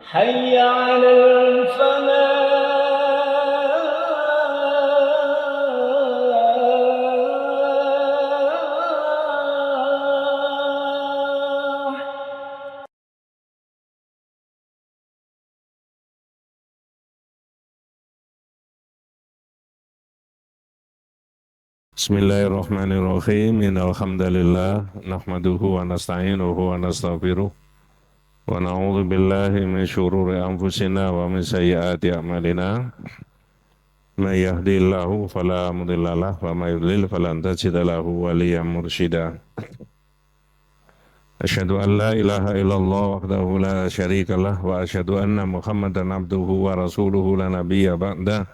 حي على الفلاح. Bismillahirrahmanirrahim. Innal hamdalillah nahmaduhu wa nasta'inuhu wa nastaghfiruh wa na'udzu billahi min syururi anfusina wa min sayyiati a'malina. May yahdihillahu fala mudhillalah wa may yudlil falan tajida lahu waliyyan mursyida. Asyhadu an la ilaha illallah wahdahu la syarikalah wa asyhadu anna Muhammadan abduhu wa rasuluhu la nabiyya ba'dah.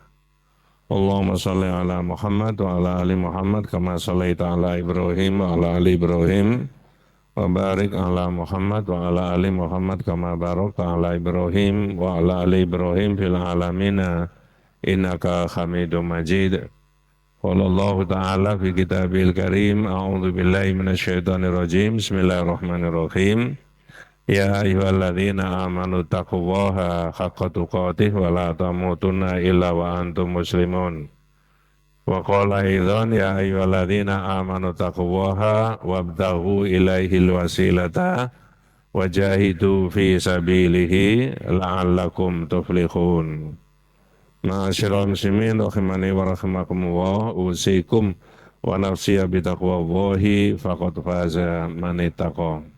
Allahumma salli ala Muhammad wa ala ali Muhammad kama sallaita ala Ibrahim wa ala ali Ibrahim wa barik ala Muhammad wa ala ali Muhammad kama barakta ala Ibrahim wa ala ali Ibrahim fil alamina innaka Hamidum Majid. Wallahu ta'ala fi kitabil karim a'udzu billahi minasyaitonir rajim. Bismillahirrahmanirrahim. Ya ayyuhalladzina amanu taqullaha haqqa tuqatih wa la tamutunna illa wa antum muslimun. Wa qala aidan ya ayyuhalladzina amanu taqullaha wabtaghu ilaihil wasilata wajahidu fi sabilihi la'allakum tuflihun. Ma'asyiral muslimin rahimani wa rahimakumullah, usikum wa nafsiya bitaqwallahi faqad faza man ittaqa.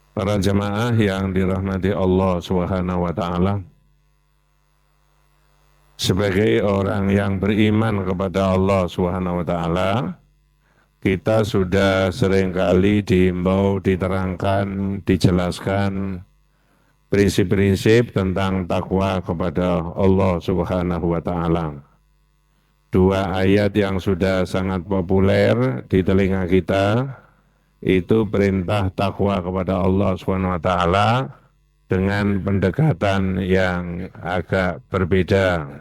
Para jamaah yang dirahmati Allah Subhanahu wa taala, sebagai orang yang beriman kepada Allah Subhanahu wa taala, kita sudah seringkali dihimbau, diterangkan, dijelaskan prinsip-prinsip tentang takwa kepada Allah Subhanahu wa taala. Dua ayat yang sudah sangat populer di telinga kita itu perintah takwa kepada Allah Subhanahu wa taala dengan pendekatan yang agak berbeda.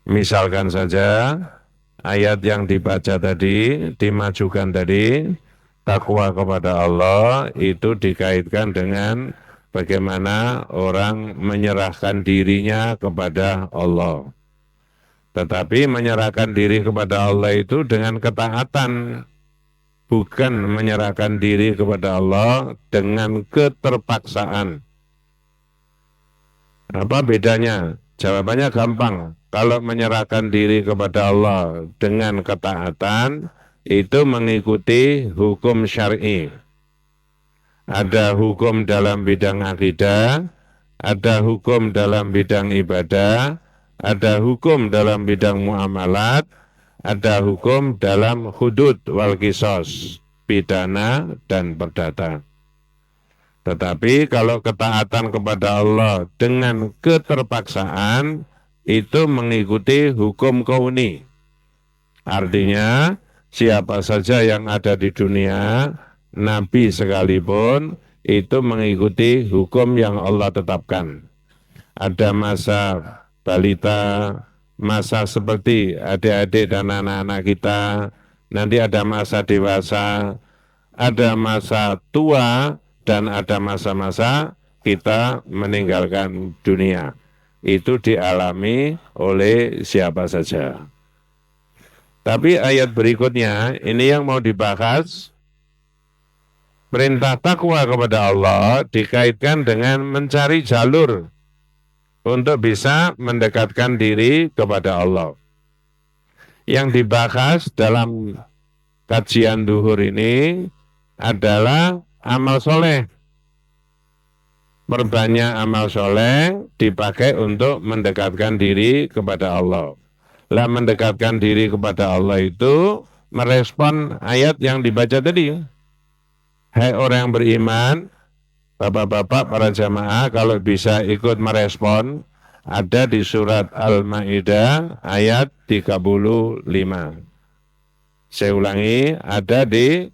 Misalkan saja ayat yang dibaca tadi, dimajukan tadi, takwa kepada Allah itu dikaitkan dengan bagaimana orang menyerahkan dirinya kepada Allah. Tetapi menyerahkan diri kepada Allah itu dengan ketaatan, bukan menyerahkan diri kepada Allah dengan keterpaksaan. Apa bedanya? Jawabannya gampang. Kalau menyerahkan diri kepada Allah dengan ketaatan, itu mengikuti hukum syar'i. Ada hukum dalam bidang akidah, ada hukum dalam bidang ibadah, ada hukum dalam bidang muamalat, ada hukum dalam hudud wal qisas, pidana dan perdata. Tetapi kalau ketaatan kepada Allah dengan keterpaksaan itu mengikuti hukum kauni. Artinya siapa saja yang ada di dunia, nabi sekalipun, itu mengikuti hukum yang Allah tetapkan. Ada masa balita, masa seperti adik-adik dan anak-anak kita, nanti ada masa dewasa, ada masa tua, dan ada masa-masa kita meninggalkan dunia. Itu dialami oleh siapa saja. Tapi ayat berikutnya, ini yang mau dibahas, perintah takwa kepada Allah dikaitkan dengan mencari jalur untuk bisa mendekatkan diri kepada Allah. Yang dibahas dalam kajian duhur ini adalah amal soleh. Perbanyak amal soleh dipakai untuk mendekatkan diri kepada Allah. Lah mendekatkan diri kepada Allah itu merespon ayat yang dibaca tadi. Hai orang yang beriman, bapak-bapak para jamaah kalau bisa ikut merespon, ada di surat Al-Ma'idah ayat 35. Saya ulangi, ada di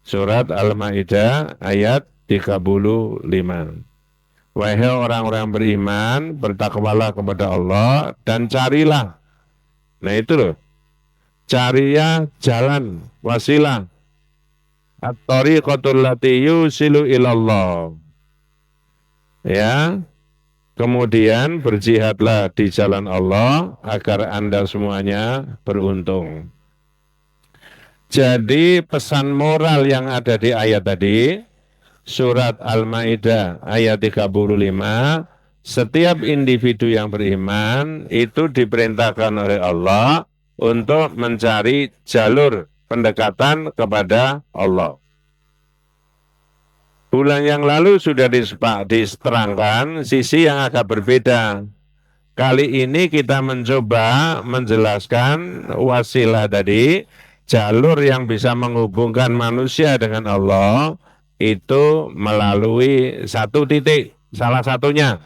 surat Al-Ma'idah ayat 35. Wahai orang-orang beriman, bertakwalah kepada Allah dan carilah. Nah itu loh, carilah jalan, wasilah. At-tariqatul lati yusilu ilallah. Ya, kemudian berjihadlah di jalan Allah agar Anda semuanya beruntung. Jadi pesan moral yang ada di ayat tadi, surat Al-Maidah ayat 35, setiap individu yang beriman itu diperintahkan oleh Allah untuk mencari jalur pendekatan kepada Allah. Bulan yang lalu sudah diterangkan sisi yang agak berbeda. Kali ini kita mencoba menjelaskan wasilah tadi, jalur yang bisa menghubungkan manusia dengan Allah itu melalui satu titik. Salah satunya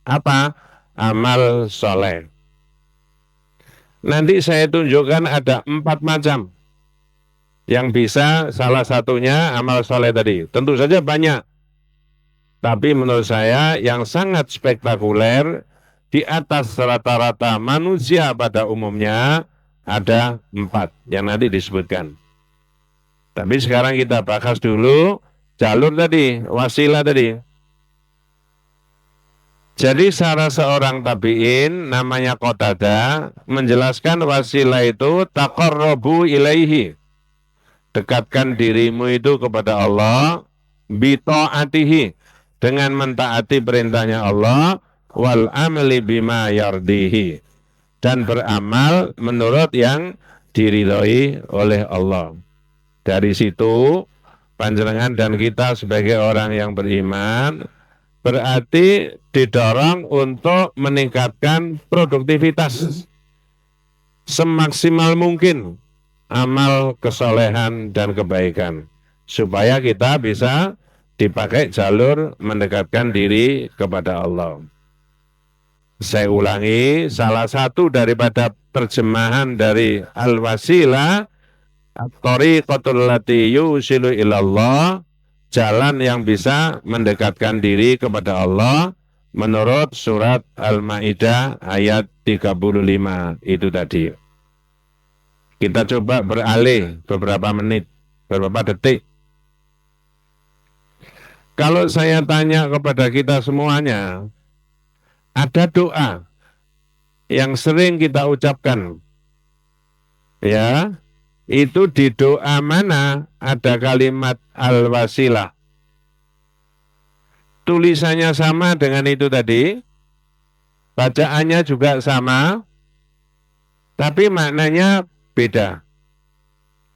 apa? Amal soleh. Nanti saya tunjukkan ada 4 macam yang bisa, salah satunya amal soleh tadi. Tentu saja banyak, tapi menurut saya yang sangat spektakuler di atas rata-rata manusia pada umumnya ada 4 yang nanti disebutkan. Tapi sekarang kita bahas dulu jalur tadi, wasilah tadi. Jadi salah seorang tabi'in namanya Qatadah menjelaskan wasilah itu taqarrabu ilaihi. Dekatkan dirimu itu kepada Allah bita'atihi, dengan mentaati perintahnya Allah, wal amali bima yardihi, dan beramal menurut yang diridhoi oleh Allah. Dari situ panjenengan dan kita sebagai orang yang beriman berarti didorong untuk meningkatkan produktivitas semaksimal mungkin amal kesolehan dan kebaikan supaya kita bisa dipakai jalur mendekatkan diri kepada Allah. Saya ulangi, salah satu daripada terjemahan dari al-wasilah at-thariqatul lati yusilu ilallah, jalan yang bisa mendekatkan diri kepada Allah menurut surat Al-Maidah ayat 35 itu tadi. Kita coba beralih beberapa menit, beberapa detik. Kalau saya tanya kepada kita semuanya, ada doa yang sering kita ucapkan, ya, itu di doa mana ada kalimat al-wasilah. Tulisannya sama dengan itu tadi, bacaannya juga sama, tapi maknanya beda.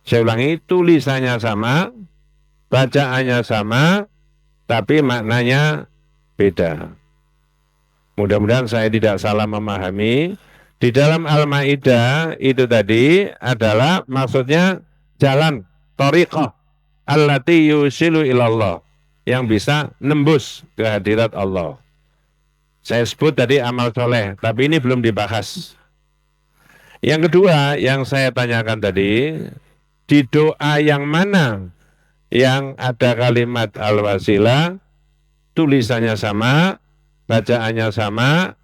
Saya ulangi, tulisannya sama, bacaannya sama, tapi maknanya beda. Mudah-mudahan saya tidak salah memahami. Di dalam Al-Maidah itu tadi adalah maksudnya jalan, thariqah allati yusilu ilallah, yang bisa nembus ke hadirat Allah. Saya sebut tadi amal soleh, tapi ini belum dibahas. Yang kedua yang saya tanyakan tadi, di doa yang mana yang ada kalimat al-wasilah, tulisannya sama, bacaannya sama,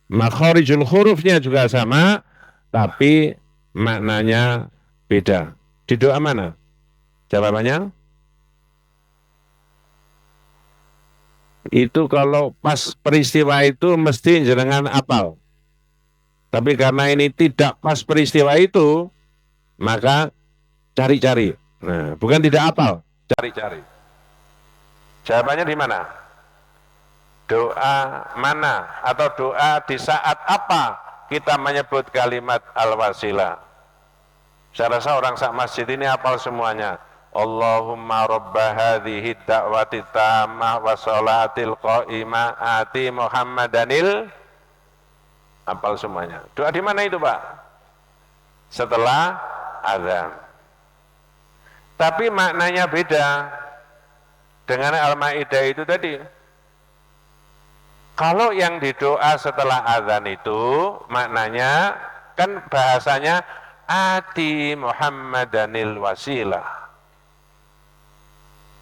makharijul hurufnya juga sama, tapi maknanya beda. Di doa mana? Jawabannya? Itu kalau pas peristiwa itu mesti jenengan apal. Tapi karena ini tidak pas peristiwa itu, maka cari-cari. Nah, bukan tidak apal, cari-cari. Jawabannya di mana? Doa mana atau doa di saat apa kita menyebut kalimat al-wasilah? Saya rasa orang sak masjid ini hafal semuanya. Allahumma rabba hadhihi da'wati tammah wa sholatil qa'imah ati Muhammadanil, hafal semuanya. Doa di mana itu, Pak? Setelah azan. Tapi maknanya beda dengan Al-Maidah itu tadi. Kalau yang didoa setelah azan itu maknanya kan bahasanya ati Muhammadanil wasilah.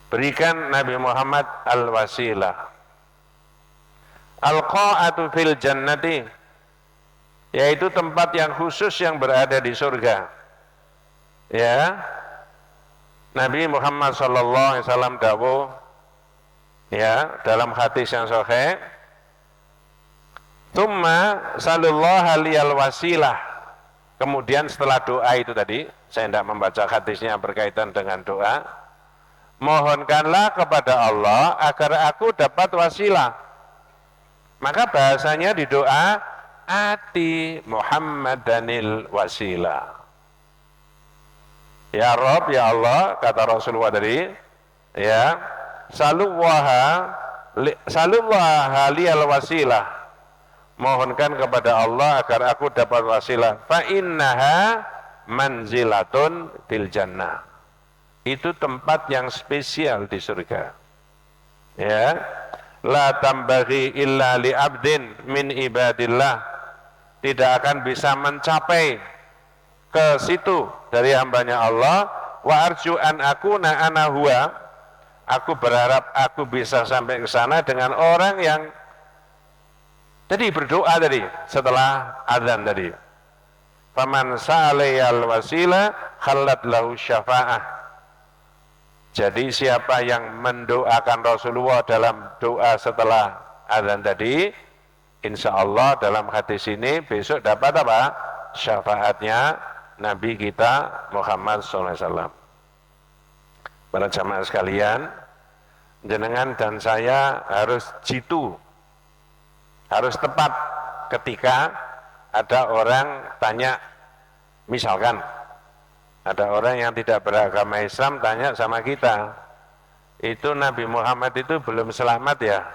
Berikan Nabi Muhammad al-wasilah. Al-qa'atu fil jannati, yaitu tempat yang khusus yang berada di surga. Ya. Nabi Muhammad sallallahu alaihi wasallam dawuh, Ya, dalam hadis yang sahih, "Tsumma sallallahu liyal wasilah." Kemudian setelah doa itu tadi, saya tidak membaca hadisnya berkaitan dengan doa, mohonkanlah kepada Allah agar aku dapat wasilah. Maka bahasanya di doa, ati Muhammadanil wasilah. Ya Rob, ya Allah, kata Rasulullah tadi, ya, salullaha liyal wasilah. Mohonkan kepada Allah agar aku dapat wasilah. Fa innaha manzilatun fil jannah. Itu tempat yang spesial di surga. Ya, la tambaghi illa li abdin min ibadillah. Tidak akan bisa mencapai ke situ dari hambanya Allah. Wa arju an akuna ana huwa. Aku berharap aku bisa sampai ke sana dengan orang yang tadi berdoa tadi setelah azan tadi. Faman sa'aliyal wasila khallat lahu syafa'ah. Jadi siapa yang mendoakan Rasulullah dalam doa setelah azan tadi, insya Allah dalam hadis ini besok dapat apa? Syafaatnya Nabi kita Muhammad SAW. Para jamaah sekalian, jenengan dan saya harus jitu, harus tepat ketika ada orang tanya, misalkan ada orang yang tidak beragama Islam tanya sama kita, itu Nabi Muhammad itu belum selamat ya?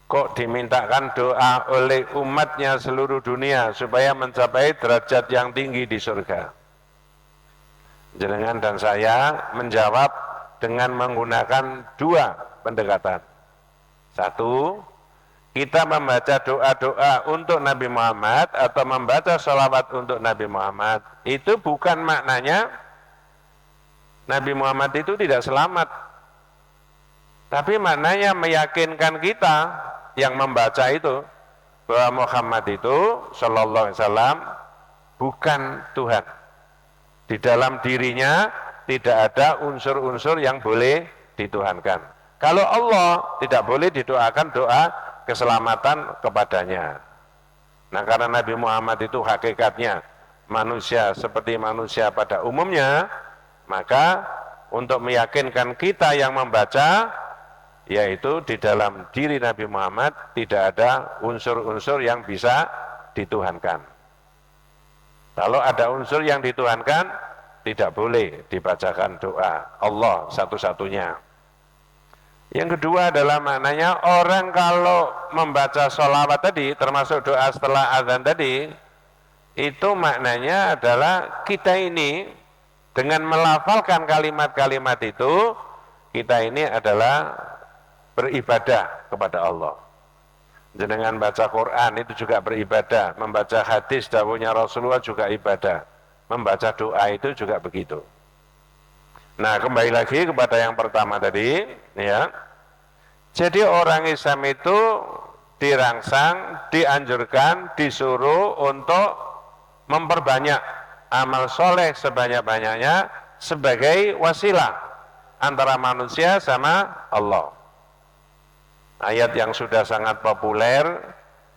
Kok dimintakan doa oleh umatnya seluruh dunia supaya mencapai derajat yang tinggi di surga? Jenengan dan saya menjawab dengan menggunakan dua pendekatan. Satu, kita membaca doa-doa untuk Nabi Muhammad atau membaca sholawat untuk Nabi Muhammad, itu bukan maknanya Nabi Muhammad itu tidak selamat, tapi maknanya meyakinkan kita yang membaca itu bahwa Muhammad itu Shallallahu Alaihi Wasallam bukan Tuhan. Di dalam dirinya tidak ada unsur-unsur yang boleh dituhankan. Kalau Allah tidak boleh didoakan doa keselamatan kepadanya. Nah, karena Nabi Muhammad itu hakikatnya manusia seperti manusia pada umumnya, maka untuk meyakinkan kita yang membaca, yaitu di dalam diri Nabi Muhammad tidak ada unsur-unsur yang bisa dituhankan. Kalau ada unsur yang dituhankan, tidak boleh dibacakan doa Allah satu-satunya. Yang kedua adalah maknanya orang kalau membaca sholawat tadi, termasuk doa setelah azan tadi, itu maknanya adalah kita ini dengan melafalkan kalimat-kalimat itu, kita ini adalah beribadah kepada Allah. Jenengan baca Quran itu juga beribadah, membaca hadis dawuhnya Rasulullah juga ibadah, membaca doa itu juga begitu. Nah, kembali lagi kepada yang pertama tadi, ya. Jadi orang Islam itu dirangsang, dianjurkan, disuruh untuk memperbanyak amal soleh sebanyak-banyaknya sebagai wasilah antara manusia sama Allah. Ayat yang sudah sangat populer,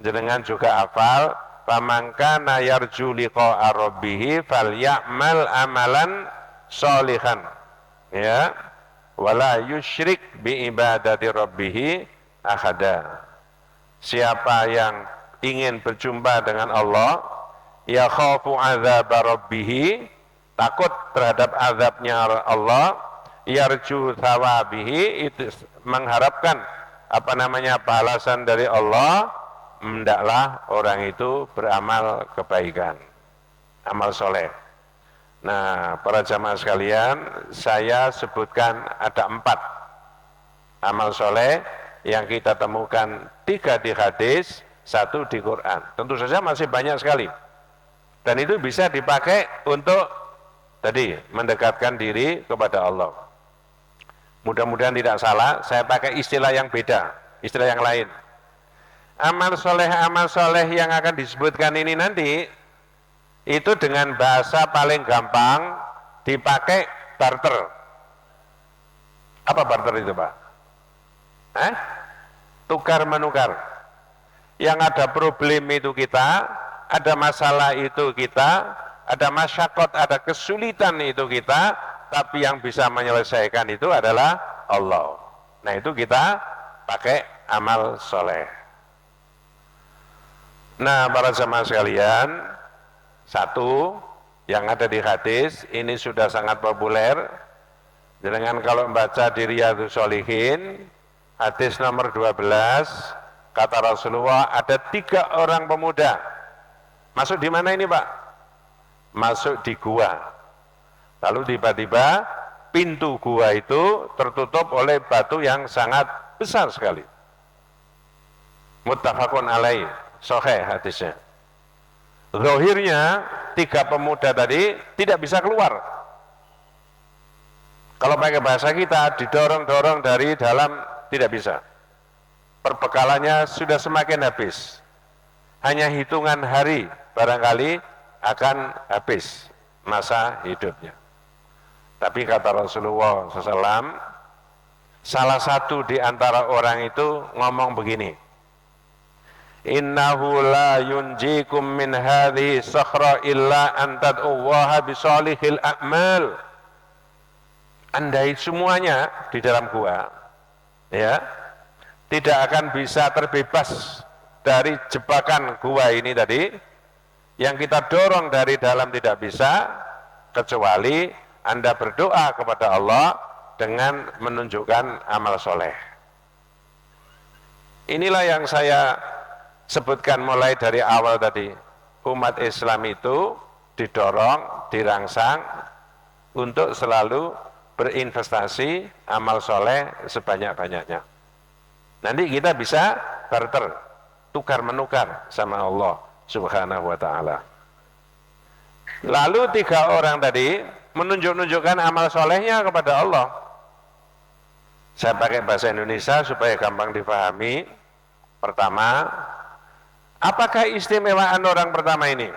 jenengan juga hafal, faman kana yarju liqa'a rabbih falyamal amalan sholihan, ya, wala yusyrik bi ibadati rabbih ahada. Siapa yang ingin berjumpa dengan Allah, ya khafu azab rabbih, takut terhadap azabnya Allah, yarju thawabihi, itu mengharapkan balasan dari Allah, hendaklah orang itu beramal kebaikan, amal soleh. Nah, para jamaah sekalian, saya sebutkan ada 4 amal soleh yang kita temukan, 3 di hadis, 1 di Quran. Tentu saja masih banyak sekali, dan itu bisa dipakai untuk tadi mendekatkan diri kepada Allah. Mudah-mudahan tidak salah, saya pakai istilah yang beda, istilah yang lain. Amal soleh yang akan disebutkan ini nanti, itu dengan bahasa paling gampang dipakai barter. Apa barter itu, Pak? Tukar menukar. Yang ada problem itu kita, ada masalah itu kita, ada masyakot, ada kesulitan itu kita, tapi yang bisa menyelesaikan itu adalah Allah. Nah itu kita pakai amal soleh. Nah para jemaah sekalian, satu yang ada di hadis ini sudah sangat populer. Dengan kalau membaca di Riyadhus Shalihin, hadis nomor 12, kata Rasulullah ada 3 orang pemuda. Masuk di mana ini Pak? Masuk di gua. Lalu tiba-tiba pintu gua itu tertutup oleh batu yang sangat besar sekali. Muttafaqun alaih, sahih hadisnya. Zahirnya 3 pemuda tadi tidak bisa keluar. Kalau pakai bahasa kita, didorong-dorong dari dalam tidak bisa. Perbekalannya sudah semakin habis. Hanya hitungan hari barangkali akan habis masa hidupnya. Tapi kata Rasulullah SAW, salah satu di antara orang itu ngomong begini, innahu la yunjikum min hadhihi sakhra illa an tad'ullaha bisolihil a'mal. Andai semuanya di dalam gua, ya, tidak akan bisa terbebas dari jebakan gua ini tadi, yang kita dorong dari dalam tidak bisa, kecuali Anda berdoa kepada Allah dengan menunjukkan amal soleh. Inilah yang saya sebutkan mulai dari awal tadi. Umat Islam itu didorong, dirangsang untuk selalu berinvestasi amal soleh sebanyak-banyaknya. Nanti kita bisa barter, tukar menukar sama Allah Subhanahu wa ta'ala. Lalu 3 orang tadi menunjukkan amal solehnya kepada Allah. Saya pakai bahasa Indonesia supaya gampang dipahami. Pertama, apakah istimewaan orang pertama ini?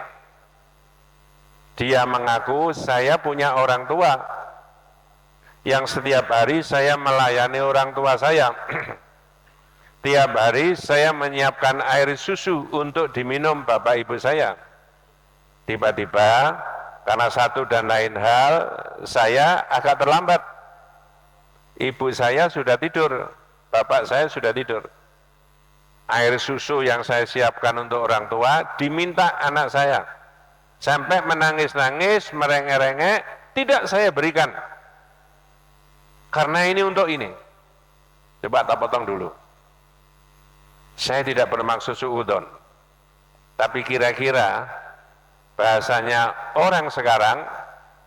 Dia mengaku saya punya orang tua yang setiap hari saya melayani orang tua saya. Tiap hari saya menyiapkan air susu untuk diminum bapak ibu saya. Tiba-tiba karena satu dan lain hal saya agak terlambat. Ibu saya sudah tidur, bapak saya sudah tidur. Air susu yang saya siapkan untuk orang tua diminta anak saya. Sampai menangis-nangis, merengek-rengek, tidak saya berikan. Karena ini untuk ini. Coba tak potong dulu. Saya tidak bermaksud suudon. Tapi kira-kira bahasanya orang sekarang,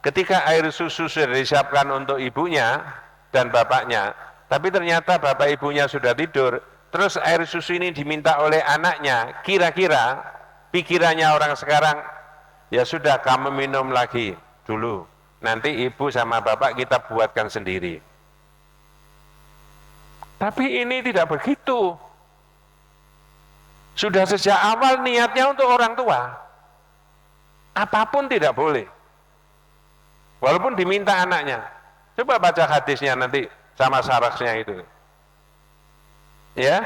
ketika air susu sudah disiapkan untuk ibunya dan bapaknya, tapi ternyata bapak ibunya sudah tidur, terus air susu ini diminta oleh anaknya, kira-kira pikirannya orang sekarang, ya sudah kamu minum lagi dulu, nanti ibu sama bapak kita buatkan sendiri. Tapi ini tidak begitu. Sudah sejak awal niatnya untuk orang tua. Apapun tidak boleh. Walaupun diminta anaknya. Coba baca hadisnya nanti sama sarasnya itu. Ya.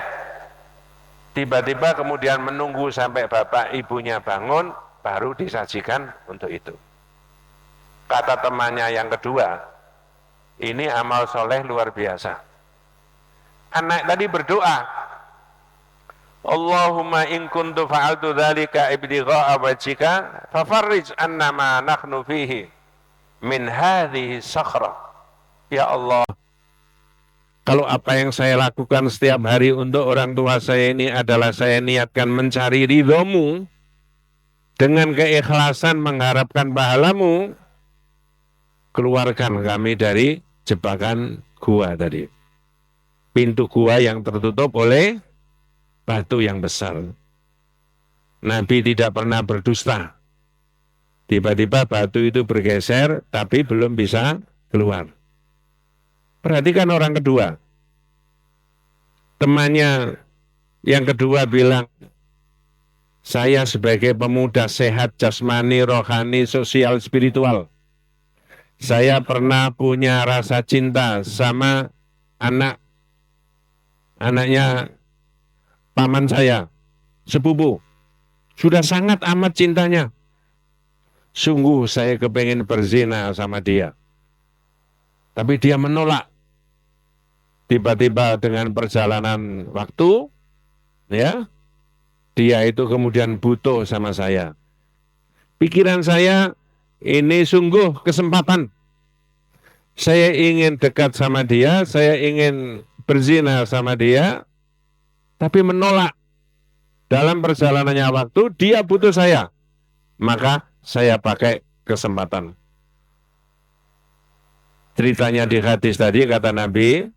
Tiba-tiba kemudian menunggu sampai bapak ibunya bangun, baru disajikan untuk itu. Kata temannya yang kedua, ini amal soleh luar biasa. Anak tadi berdoa, Allahumma in kuntu fa'altu dzalika ibtigha'a wajhika fafarrij anna ma nahnu fihi min hadhihi sakhra. Ya Allah, kalau apa yang saya lakukan setiap hari untuk orang tua saya ini adalah saya niatkan mencari ridho-Mu dengan keikhlasan mengharapkan pahala-Mu, keluarkan kami dari jebakan gua tadi. Pintu gua yang tertutup oleh batu yang besar. Nabi tidak pernah berdusta. Tiba-tiba batu itu bergeser, tapi belum bisa keluar. Perhatikan orang kedua. Temannya yang kedua bilang, saya sebagai pemuda sehat jasmani, rohani, sosial, spiritual, saya pernah punya rasa cinta sama anak anaknya paman saya, sepupu. Sudah sangat amat cintanya. Sungguh saya kepengen berzina sama dia. Tapi dia menolak. Tiba-tiba dengan perjalanan waktu, ya, dia itu kemudian butuh sama saya. Pikiran saya, ini sungguh kesempatan. Saya ingin dekat sama dia, saya ingin berzina sama dia, tapi menolak. Dalam perjalanannya waktu, dia butuh saya. Maka saya pakai kesempatan. Ceritanya di hadis tadi, kata Nabi,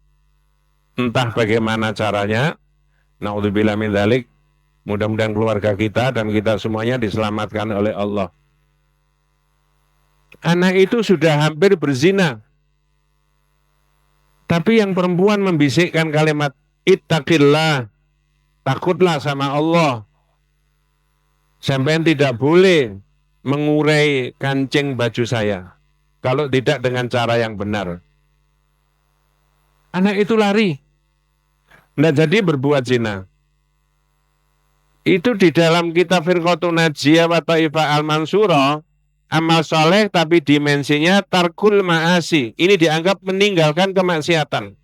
entah bagaimana caranya, naudzubillah min dzalik, mudah-mudahan keluarga kita dan kita semuanya diselamatkan oleh Allah. Anak itu sudah hampir berzina. Tapi yang perempuan membisikkan kalimat, ittaqillah, takutlah sama Allah. Sampai tidak boleh mengurai kancing baju saya. Kalau tidak dengan cara yang benar. Anak itu lari. Nah, jadi berbuat zina. Itu di dalam kitab Firqatun Najiyah wa Taifah Al-Mansurah, amal soleh tapi dimensinya tarkul ma'asi. Ini dianggap meninggalkan kemaksiatan.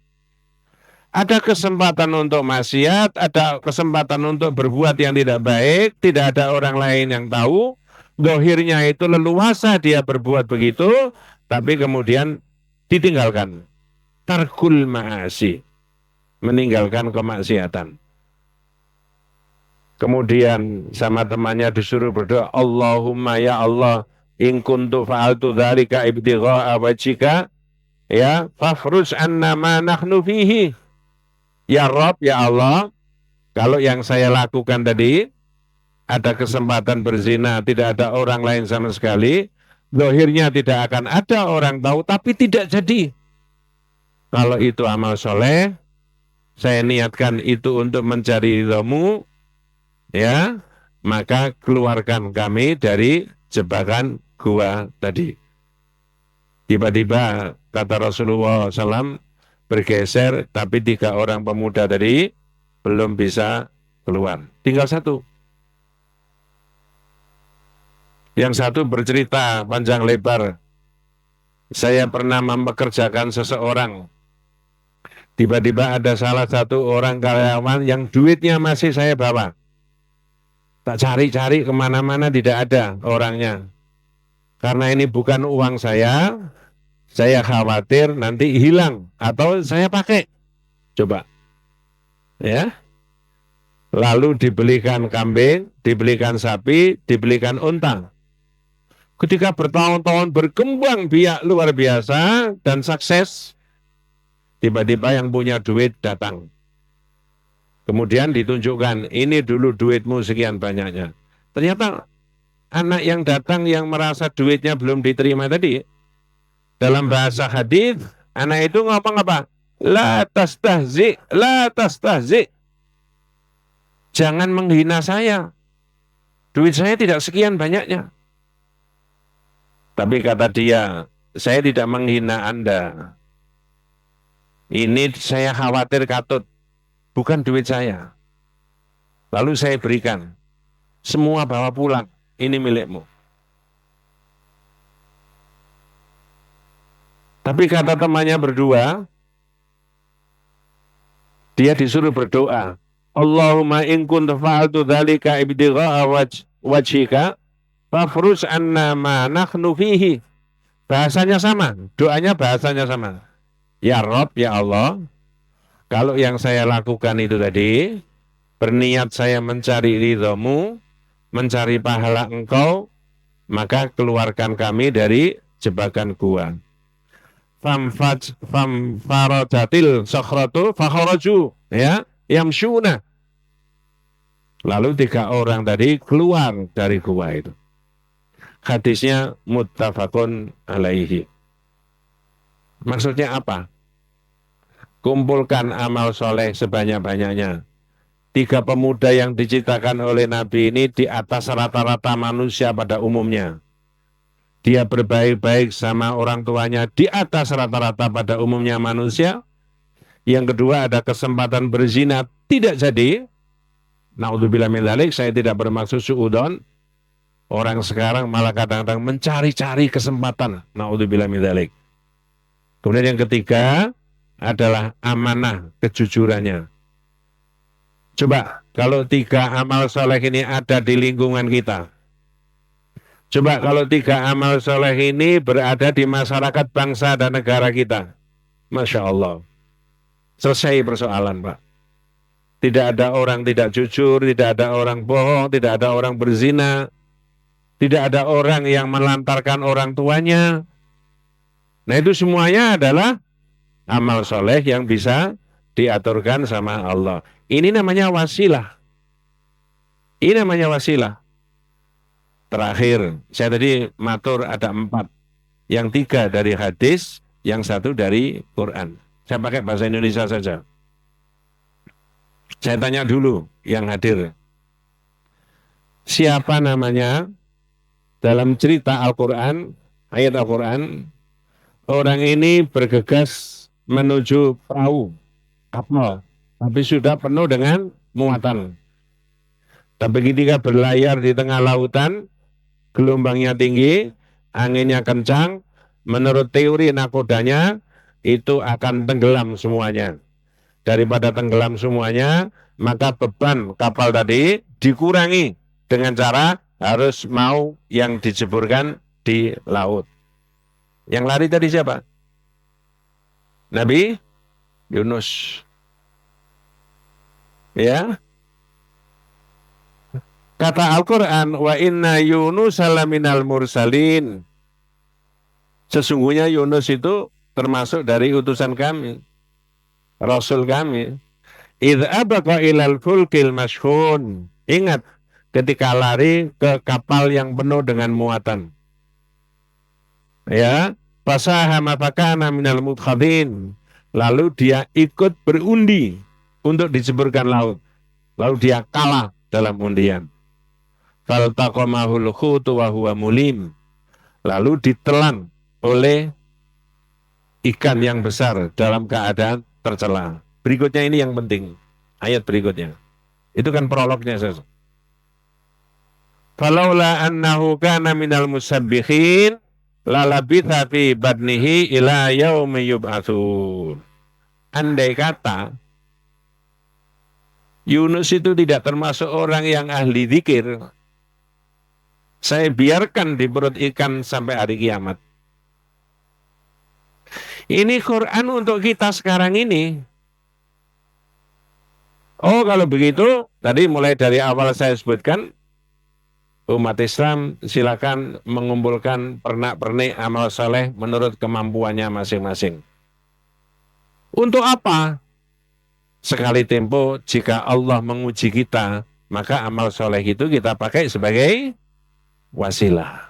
Ada kesempatan untuk maksiat, ada kesempatan untuk berbuat yang tidak baik, tidak ada orang lain yang tahu. Dohirnya itu leluasa dia berbuat begitu, tapi kemudian ditinggalkan. Tarkul ma'asi, meninggalkan kemaksiatan. Kemudian sama temannya disuruh berdoa, Allahumma ya Allah, in kuntu fa'altu dzalika ibtigha'a wajhika, ya, fafruz anna ma nahnu fihi. Ya Rabb, ya Allah, kalau yang saya lakukan tadi, ada kesempatan berzina, tidak ada orang lain sama sekali, zahirnya tidak akan ada orang tahu, tapi tidak jadi. Kalau itu amal soleh, saya niatkan itu untuk mencari ridhamu, ya, maka keluarkan kami dari jebakan gua tadi. Tiba-tiba kata Rasulullah SAW bergeser, tapi 3 orang pemuda tadi belum bisa keluar. Tinggal 1. Yang 1 bercerita panjang lebar. Saya pernah mempekerjakan seseorang. Tiba-tiba ada salah satu orang karyawan yang duitnya masih saya bawa. Tak cari-cari kemana-mana tidak ada orangnya. Karena ini bukan uang saya khawatir nanti hilang atau saya pakai. Coba. Ya. Lalu dibelikan kambing, dibelikan sapi, dibelikan unta. Ketika bertahun-tahun berkembang biak luar biasa dan sukses, tiba-tiba yang punya duit datang. Kemudian ditunjukkan, ini dulu duitmu sekian banyaknya. Ternyata anak yang datang yang merasa duitnya belum diterima tadi, dalam bahasa hadis, anak itu ngomong apa? La tastahzi, la tastahzi. Jangan menghina saya. Duit saya tidak sekian banyaknya. Tapi kata dia, saya tidak menghina Anda. Ini saya khawatir katut. Bukan duit saya. Lalu saya berikan. Semua bawa pulang. Ini milikmu. Tapi kata temannya berdua, dia disuruh berdoa. Allahumma in kuntu fa'altu dzalika ibtigha'a wajhika fafruz anna ma nahnu fihi. Bahasanya sama, doanya bahasanya sama. Ya Rabb, ya Allah, kalau yang saya lakukan itu tadi, berniat saya mencari ridhamu, mencari pahala engkau, maka keluarkan kami dari jebakan gua. Famfarajatil sakhratu fakharaju, ya, yamshuna. Lalu 3 orang tadi keluar dari gua itu. Hadisnya muttafaqun alaihi. Maksudnya apa? Kumpulkan amal soleh sebanyak-banyaknya. 3 pemuda yang diciptakan oleh Nabi ini di atas rata-rata manusia pada umumnya. Dia berbaik-baik sama orang tuanya di atas rata-rata pada umumnya manusia. Yang kedua ada kesempatan berzina tidak jadi. Naudzubillah min dzalik, saya tidak bermaksud suudzon. Orang sekarang malah kadang-kadang mencari-cari kesempatan. Naudzubillah min dzalik. Kemudian yang ketiga adalah amanah kejujurannya. Coba kalau 3 amal soleh ini ada di lingkungan kita. Coba kalau 3 amal soleh ini berada di masyarakat bangsa dan negara kita. Masya Allah. Selesai persoalan, Pak. Tidak ada orang tidak jujur, tidak ada orang bohong, tidak ada orang berzina, tidak ada orang yang melantarkan orang tuanya. Nah itu semuanya adalah amal soleh yang bisa diaturkan sama Allah. Ini namanya wasilah. Ini namanya wasilah. Terakhir, saya tadi matur ada 4. Yang 3 dari hadis, yang 1 dari Quran. Saya pakai bahasa Indonesia saja. Saya tanya dulu yang hadir. Siapa namanya dalam cerita Al-Quran, ayat Al-Quran, orang ini bergegas menuju perahu, kapal, tapi sudah penuh dengan muatan. Tapi ketika berlayar di tengah lautan, gelombangnya tinggi, anginnya kencang, menurut teori nakodanya, itu akan tenggelam semuanya. Daripada tenggelam semuanya, maka beban kapal tadi dikurangi dengan cara harus mau yang dijeburkan di laut. Yang lari tadi siapa? Nabi Yunus. Ya. Kata Al-Quran, wa inna Yunus salaminal mursalin. Sesungguhnya Yunus itu termasuk dari utusan kami. Rasul kami. Idh abaqa ilal fulkil mashhun. Ingat, ketika lari ke kapal yang penuh dengan muatan. Ya, fasahama fakana minal mudkhadin. Lalu dia ikut berundi untuk dijeburkan laut. Lalu dia kalah dalam undian. Faltaqamahul khutu wa huwa mulim. Lalu ditelan oleh ikan yang besar dalam keadaan tercela. Berikutnya ini yang penting. Ayat berikutnya. Itu kan prolognya. Falaula annahu kana minal musabbihin lalabitha fi badnihi ila yaumi yub'atsun. Andai kata Yunus itu tidak termasuk orang yang ahli zikir, saya biarkan di perut ikan sampai hari kiamat. Ini Quran untuk kita sekarang ini. Oh, kalau begitu, tadi mulai dari awal saya sebutkan, umat Islam silakan mengumpulkan pernak-pernik amal saleh menurut kemampuannya masing-masing. Untuk apa? Sekali tempo, jika Allah menguji kita, maka amal saleh itu kita pakai sebagai wasilah.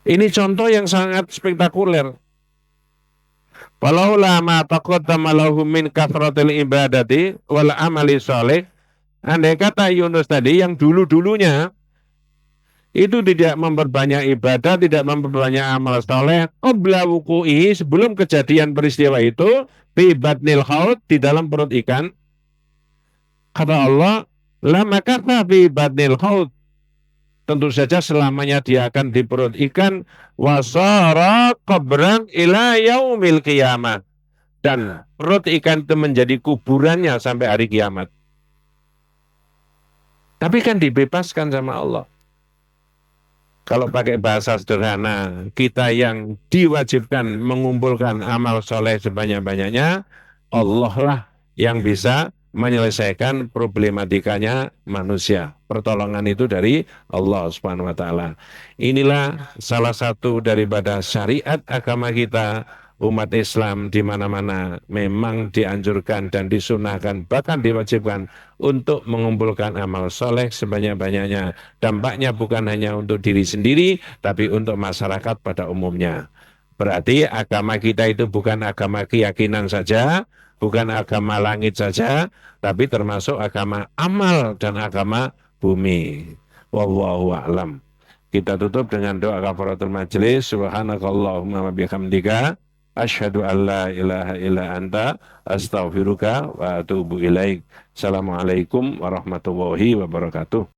Ini contoh yang sangat spektakuler. Falaula ma taqaddama lahu min kathratil ibadati wal amali shalih. Andai kata Yunus tadi yang dulu-dulunya itu tidak memperbanyak ibadah, tidak memperbanyak amal saleh, qabla wuqu'i, sebelum kejadian peristiwa itu, fi batnil haut, di dalam perut ikan. Kata Allah, la makatha fi batnil haut. Tentu saja selamanya dia akan di perut ikan, wasara qabran ila yaumil qiyamah, dan perut ikan itu menjadi kuburannya sampai hari kiamat. Tapi kan dibebaskan sama Allah. Kalau pakai bahasa sederhana, kita yang diwajibkan mengumpulkan amal soleh sebanyak-banyaknya, Allah lah yang bisa menyelesaikan problematikanya manusia. Pertolongan itu dari Allah Subhanahu wa taala. Inilah salah satu daripada syariat agama kita, umat Islam di mana-mana memang dianjurkan dan disunahkan, bahkan diwajibkan untuk mengumpulkan amal soleh sebanyak-banyaknya. Dampaknya bukan hanya untuk diri sendiri, tapi untuk masyarakat pada umumnya. Berarti agama kita itu bukan agama keyakinan saja, bukan agama langit saja, tapi termasuk agama amal dan agama bumi. Wallahu a'lam. Kita tutup dengan doa kafaratul majelis. Subhanakallahumma wa bihamdika Asyhadu an la ilaha illa anta astaghfiruka wa atubu ilaik. Assalamualaikum warahmatullahi wabarakatuh.